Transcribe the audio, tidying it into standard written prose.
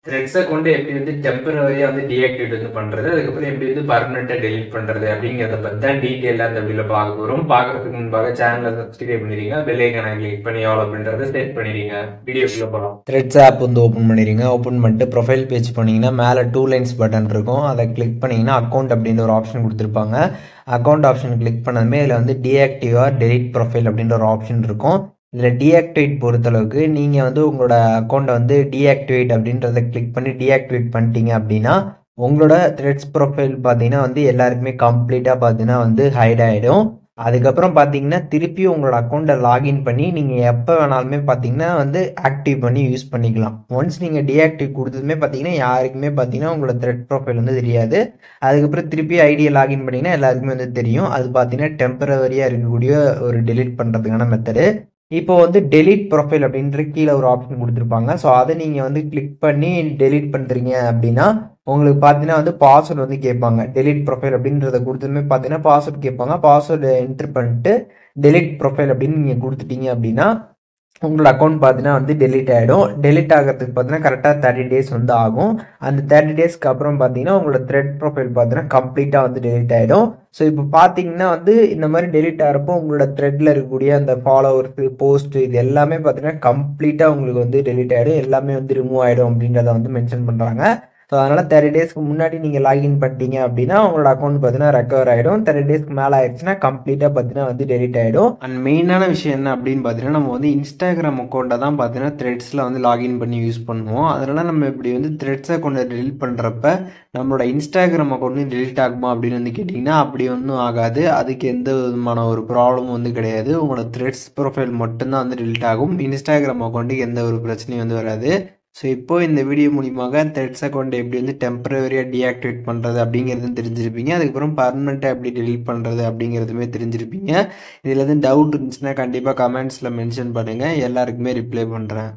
த்ரெட்ஸை கொண்டு எப்படி வந்து டெம்பரவரியாக வந்து டீஆக்டிவேட் வந்து பண்ணுறது, அதுக்கப்புறம் எப்படி வந்து பர்மனெண்ட்டாக டெலீட் பண்ணுறது அப்படிங்கிறத பற்றி தான் டீட்டெயிலாக அந்த வீடியோவில் பார்க்க போகிறோம். பார்க்கறதுக்கு முன்பாக சேனலை சப்ஸ்கிரைப் பண்ணிடுங்க, பெல் ஐக்கானை கிளிக் பண்ணி ஆல் அப்படின்றத செட் பண்ணிடுங்க. வீடியோக்குள்ளே போகலாம். த்ரெட்ஸ் ஆப் வந்து ஓப்பன் பண்ணிடுங்க. ஓப்பன் பண்ணிட்டு ப்ரொஃபைல் பேஜ் பண்ணிங்கன்னா மேலே 2 லைன்ஸ் பட்டன் இருக்கும். அதை கிளிக் பண்ணிங்கன்னா அக்கௌண்ட் அப்படின்ற ஒரு ஆப்ஷன் கொடுத்துருப்பாங்க. அக்கௌண்ட் ஆப்ஷன் கிளிக் பண்ணதுமே இதில் வந்து டீஆக்டிவ் ஆர் டெலிட் ப்ரொஃபைல் அப்படின்ற ஒரு ஆப்ஷன் இருக்கும். இதில் டீஆக்டிவேட் பொறுத்தளவுக்கு நீங்கள் வந்து உங்களோட அக்கௌண்ட்டை வந்து டீஆக்டிவேட் அப்படின்றத கிளிக் பண்ணி டீஆக்டிவேட் பண்ணிட்டீங்க அப்படின்னா உங்களோட த்ரெட்ஸ் ப்ரொஃபைல் பார்த்தீங்கன்னா வந்து எல்லாருக்குமே கம்ப்ளீட்டாக பார்த்தீங்கன்னா வந்து ஹைட் ஆகிடும். அதுக்கப்புறம் பார்த்தீங்கன்னா திருப்பி உங்களோட அக்கௌண்ட்டை லாகின் பண்ணி நீங்கள் எப்போ வேணாலுமே பார்த்தீங்கன்னா வந்து ஆக்டிவ் பண்ணி யூஸ் பண்ணிக்கலாம். ஒன்ஸ் நீங்கள் டீஆக்டிவ் கொடுத்ததுமே பார்த்தீங்கன்னா யாருக்குமே பார்த்தீங்கன்னா உங்களோட த்ரெட் ப்ரொஃபைல் வந்து தெரியாது. அதுக்கப்புறம் திருப்பி ஐடியை லாகின் பண்ணிங்கன்னா எல்லாருக்குமே வந்து தெரியும். அது பார்த்தீங்கன்னா டெம்பரவரியாக இருக்கக்கூடிய ஒரு டெலிட் பண்ணுறதுக்கான மெத்தடு. இப்போ வந்து டெலிட் ப்ரொஃபைல் அப்படின்ற கீழே ஒரு ஆப்ஷன் கொடுத்துருப்பாங்க. ஸோ அதை நீங்கள் வந்து கிளிக் பண்ணி டெலிட் பண்ணுறீங்க அப்படின்னா உங்களுக்கு பார்த்தீங்கன்னா வந்து பாஸ்வேர்டு வந்து கேட்பாங்க. டெலிட் ப்ரொஃபைல் அப்படின்றத கொடுத்ததுமே பார்த்தீங்கன்னா பாஸ்வேர்டு கேட்பாங்க. பாஸ்வேர்டு என்ட்ரு பண்ணிட்டு டெலிட் ப்ரொஃபைல் அப்படின்னு நீங்கள் கொடுத்துட்டீங்க அப்படின்னா உங்களோட அக்கௌண்ட் பார்த்தீங்கன்னா வந்து டெலிட் ஆகிடும். டெலிட் ஆகிறதுக்கு பார்த்தீங்கன்னா கரெக்டாக 30 டேஸ் வந்து ஆகும். அந்த 30 டேஸ்க்கு அப்புறம் பார்த்தீங்கன்னா உங்களோட த்ரெட் ப்ரொஃபைல் பார்த்தீங்கன்னா கம்ப்ளீட்டாக வந்து டெலிட் ஆகிடும். ஸோ இப்போ பார்த்தீங்கன்னா வந்து இந்த மாதிரி டெலிட் ஆகிறப்போ உங்களோட த்ரெட்டில் இருக்கக்கூடிய அந்த ஃபாலோவர்ஸு போஸ்ட்டு இது எல்லாமே பார்த்தீங்கன்னா கம்ப்ளீட்டாக உங்களுக்கு வந்து டெலிட் ஆகிடும். எல்லாமே வந்து ரிமூவ் ஆகிடும் அப்படின்றத வந்து மென்ஷன் பண்ணுறாங்க. ஸோ அதனால் 30 டேஸ்க்கு முன்னாடி நீங்கள் லாகின் பண்ணிட்டீங்க அப்படின்னா உங்களோட அக்கௌண்ட் பார்த்தீங்கன்னா ரெக்கவர் ஆகிடும். 30 டேஸ்க்கு மேலே ஆயிடுச்சுன்னா கம்ப்ளீட்டாக பார்த்தீங்கன்னா வந்து டெலிட் ஆகிடும். அண்ட் மெயினான விஷயம் என்ன அப்படின்னு பார்த்தீங்கன்னா நம்ம வந்து இன்ஸ்டாகிராம் அக்கௌண்ட்டை தான் பார்த்தீங்கன்னா த்ரெட்ஸில் வந்து லாகின் பண்ணி யூஸ் பண்ணுவோம். அதனால் நம்ம இப்படி வந்து த்ரெட்ஸ் அக்கௌண்ட்டை டெலிட் பண்ணுறப்ப நம்மளோட இன்ஸ்டாகிராம் அக்கௌண்ட்டும் டெலிட் ஆகுமா அப்படின்னு வந்து கேட்டிங்கன்னா அப்படி ஒன்றும் ஆகாது. அதுக்கு எந்த விதமான ஒரு ப்ராப்ளமும் வந்து கிடையாது. உங்களோட த்ரெட்ஸ் ப்ரொஃபைல் மட்டும்தான் வந்து டெலிட் ஆகும். இன்ஸ்டாகிராம் அக்கௌண்ட்டுக்கு எந்த ஒரு பிரச்சனையும் வந்து வராது. ஸோ இப்போ இந்த வீடியோ மூலியமாக த்ரெட்ஸ் அக்கௌண்ட் எப்படி வந்து டெம்பரவரியாக டீஆக்டிவேட் பண்ணுறது அப்படிங்கிறதும் தெரிஞ்சிருப்பீங்க. அதுக்கப்புறம் பர்மனெண்ட்டாக எப்படி டெலிட் பண்ணுறது அப்படிங்கிறதுமே தெரிஞ்சிருப்பீங்க. இதில் எதுவும் டவுட் இருந்துச்சுன்னா கண்டிப்பாக கமெண்ட்ஸில் மென்ஷன் பண்ணுங்கள். எல்லாருக்குமே ரிப்ளை பண்ணுறேன்.